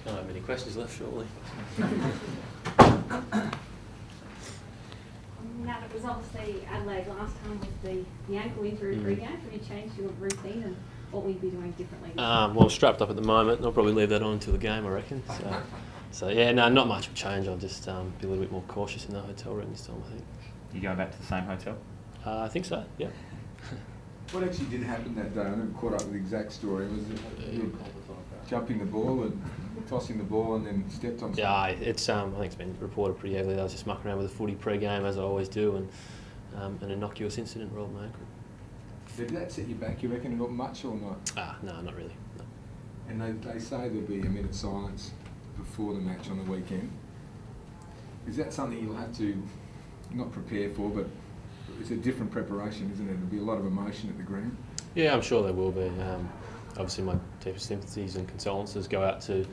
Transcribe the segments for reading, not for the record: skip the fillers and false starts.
I don't have many questions left, shortly. Nat, it was obviously Adelaide last time with the ankle injury pre-game. Have you changed your routine and what will you be doing differently? Well, strapped up at the moment, and I'll probably leave that on until the game, I reckon. So yeah, no, not much will change. I'll just be a little bit more cautious in the hotel room this time, I think. You going back to the same hotel? I think so, yeah. What actually did happen that day? I never caught up with the exact story. Was it you jumping the ball and tossing the ball and then stepped on something? Yeah, it's I think it's been reported pretty heavily. I was just mucking around with the footy pre-game as I always do, and an innocuous incident rolled my ankle. Did that set you back, you reckon, not much or not? No, not really. No. And they say there'll be a minute silence before the match on the weekend. Is that something you'll have to not prepare for, but it's a different preparation, isn't it? There'll be a lot of emotion at the ground. Yeah, I'm sure there will be. Obviously, my deepest sympathies and condolences go out to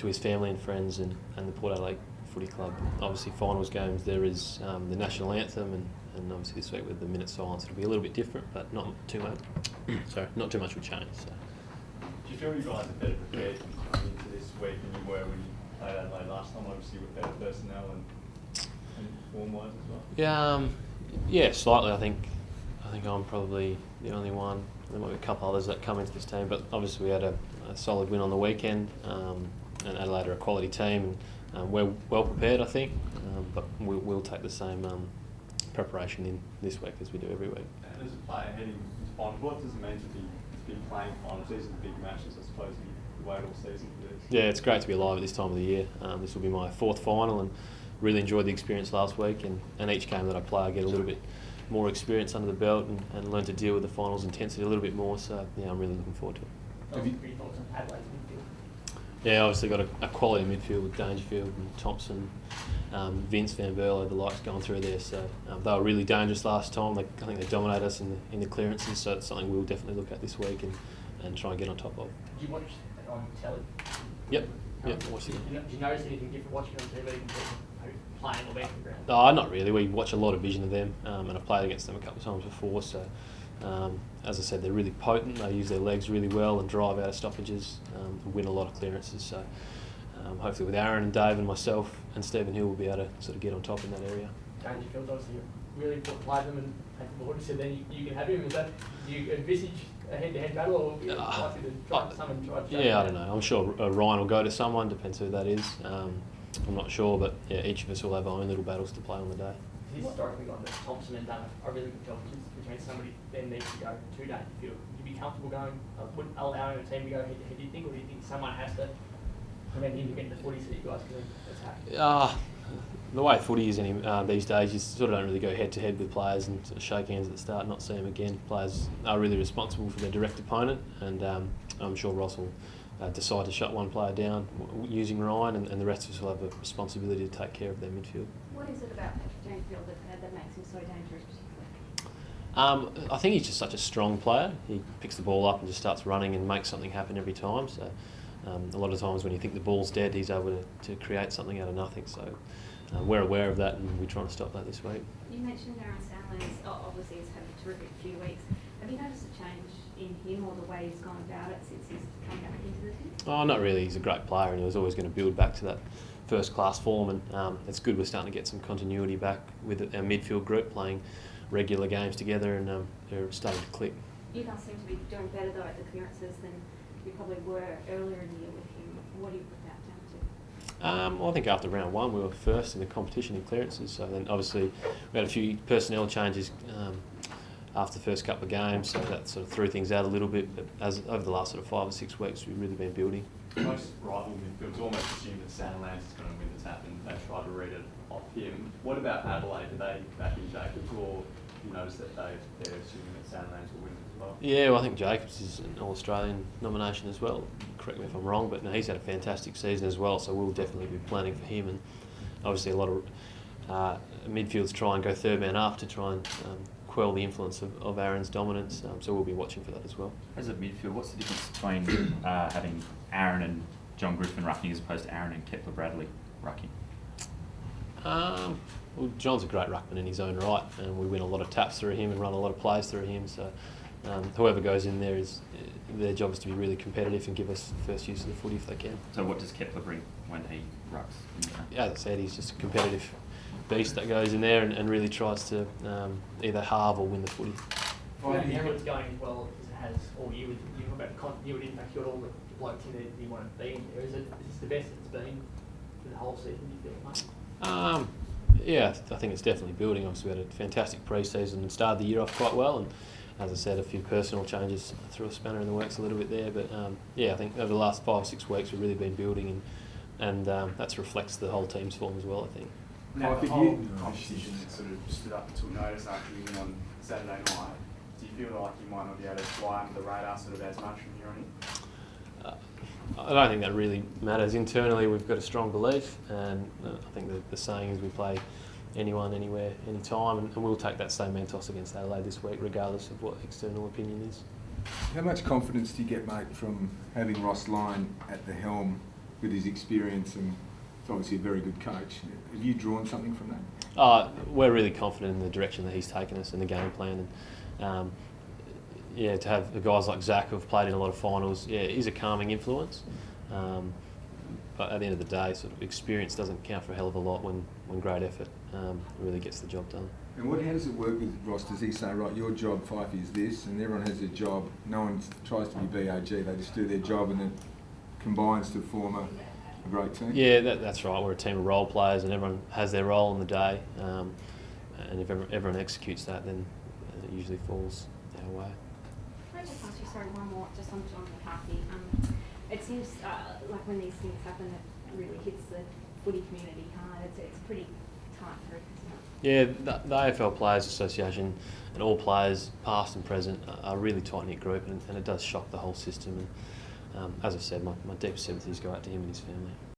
his family and friends and the Port Adelaide Footy Club. Obviously, finals games, there is the national anthem, and obviously this week with the minute silence, it'll be a little bit different, but not too much. Not too much will change. So. Do you feel you guys are better prepared coming into this week than you were when you played Adelaide last time? Obviously, with better personnel and form-wise as well. Yeah, slightly. I think I'm probably the only one. There might be a couple others that come into this team, but obviously we had a solid win on the weekend, and Adelaide are a quality team, and we're well prepared, I think, but we'll take the same preparation in this week as we do every week. And as a player heading into finals, what does it mean to be playing finals? These are the big matches, I suppose, you wait all season for this. Yeah, it's great to be alive at this time of the year. This will be my fourth final, and really enjoyed the experience last week, and each game that I play I get a little bit more experience under the belt and learn to deal with the finals intensity a little bit more, so yeah, I'm really looking forward to it. Have you thoughts on Adelaide's midfield? Yeah, obviously got a quality midfield with Dangerfield and Thompson, Vince, Van Berlo, the likes going through there, so they were really dangerous last time. I think they dominated us in the clearances, so it's something we'll definitely look at this week and try and get on top of. Did you watch it on telly? Yep, watched it. Did you notice anything different watching on TV compared to playing or being on the ground? No, not really. We watch a lot of vision of them, and I've played against them a couple of times before. So, as I said, they're really potent. They use their legs really well and drive out of stoppages, and win a lot of clearances. So, hopefully, with Aaron and Dave and myself and Stephen Hill, we'll be able to sort of get on top in that area. Dangerfield's obviously really important to play them and take the ball, so then you can have him. Do you envisage a head-to-head battle, or are you likely to try someone try to? Yeah, I don't know. I'm sure Ryan will go to someone. Depends who that is. I'm not sure, but yeah, each of us will have our own little battles to play on the day. He's historically got that Thompson and done a really good job, which means somebody then needs to go to Dangerfield. Would you be comfortable going, allowing a team to go head-to-head, do you think, or do you think someone has to prevent him to get the footy so you guys can attack? The way footy is these days, you sort of don't really go head-to-head with players and sort of shake hands at the start and not see them again. Players are really responsible for their direct opponent, and I'm sure Ross will decide to shut one player down using Ryan, and the rest of us will have a responsibility to take care of their midfield. What is it about Dangerfield that makes him so dangerous particularly? I think he's just such a strong player. He picks the ball up and just starts running and makes something happen every time. So a lot of times when you think the ball's dead, he's able to create something out of nothing. So we're aware of that, and we're trying to stop that this week. You mentioned Aaron Stanley's obviously has had a terrific few weeks. Have you noticed a change in him or the way he's gone about it since he's come back into the team? Oh, not really. He's a great player, and he was always going to build back to that first-class form. And it's good we're starting to get some continuity back with our midfield group playing regular games together, and they're starting to click. You guys seem to be doing better though at the clearances than you probably were earlier in the year with him. What do you put that down to? Well, I think after round one we were first in the competition in clearances. So then obviously we had a few personnel changes after the first couple of games, so that sort of threw things out a little bit. But over the last sort of 5 or 6 weeks, we've really been building. Most rival midfields almost assume that Sandilands is going to win the tap, and they try to read it off him. What about Adelaide? Do they back in Jacobs, or you notice that they're assuming that Sandilands will win as well? Yeah, well, I think Jacobs is an All-Australian nomination as well. Correct me if I'm wrong, but no, he's had a fantastic season as well, so we'll definitely be planning for him. And obviously a lot of midfields try and go third man up to try and quell the influence of Aaron's dominance, so we'll be watching for that as well. As a midfield, what's the difference between having Aaron and John Griffin rucking as opposed to Aaron and Kepler Bradley rucking? Well, John's a great ruckman in his own right, and we win a lot of taps through him and run a lot of plays through him, so whoever goes in there is their job is to be really competitive and give us first use of the footy if they can. So what does Kepler bring when he rucks? As I said, he's just a competitive beast that goes in there and really tries to either halve or win the footy. Everyone's going as well as it has all year. With you talk about the continuity impact, you got all the blokes in there that you want to be in there. Is this the best it's been for the whole season, do you feel, mate? Yeah, I think it's definitely building. Obviously, we had a fantastic pre-season and started the year off quite well. And as I said, a few personal changes threw a spanner in the works a little bit there. But yeah, I think over the last 5 or 6 weeks we've really been building, and that reflects the whole team's form as well, I think. Now, the whole competition sort of stood up until notice after you win on Saturday night. Do you feel like you might not be able to fly under the radar sort of as much from here on in? I don't think that really matters. Internally, we've got a strong belief, and I think the saying is we play anyone, anywhere, anytime, and we'll take that same ethos against Adelaide this week, regardless of what external opinion is. How much confidence do you get, mate, from having Ross Lyon at the helm with his experience, and he's obviously a very good coach? Have you drawn something from that? We're really confident in the direction that he's taken us and the game plan, and yeah, to have guys like Zach who've played in a lot of finals, yeah, he's a calming influence. But at the end of the day, sort of experience doesn't count for a hell of a lot when great effort really gets the job done. And how does it work with Ross? Does he say, right, your job, Fyfe, is this, and everyone has their job, no one tries to be BAG, they just do their job and then combines to form a great team? Yeah, that's right. We're a team of role players and everyone has their role in the day, and if everyone executes that, then it usually falls our way. Can I just ask you, sorry, one more, just on John McCarthy. It seems like when these things happen, it really hits the footy community hard. It's pretty tight group, isn't it? Yeah, the AFL Players Association and all players, past and present, are a really tight-knit group, and it does shock the whole system. And as I said, my deep sympathies go out to him and his family.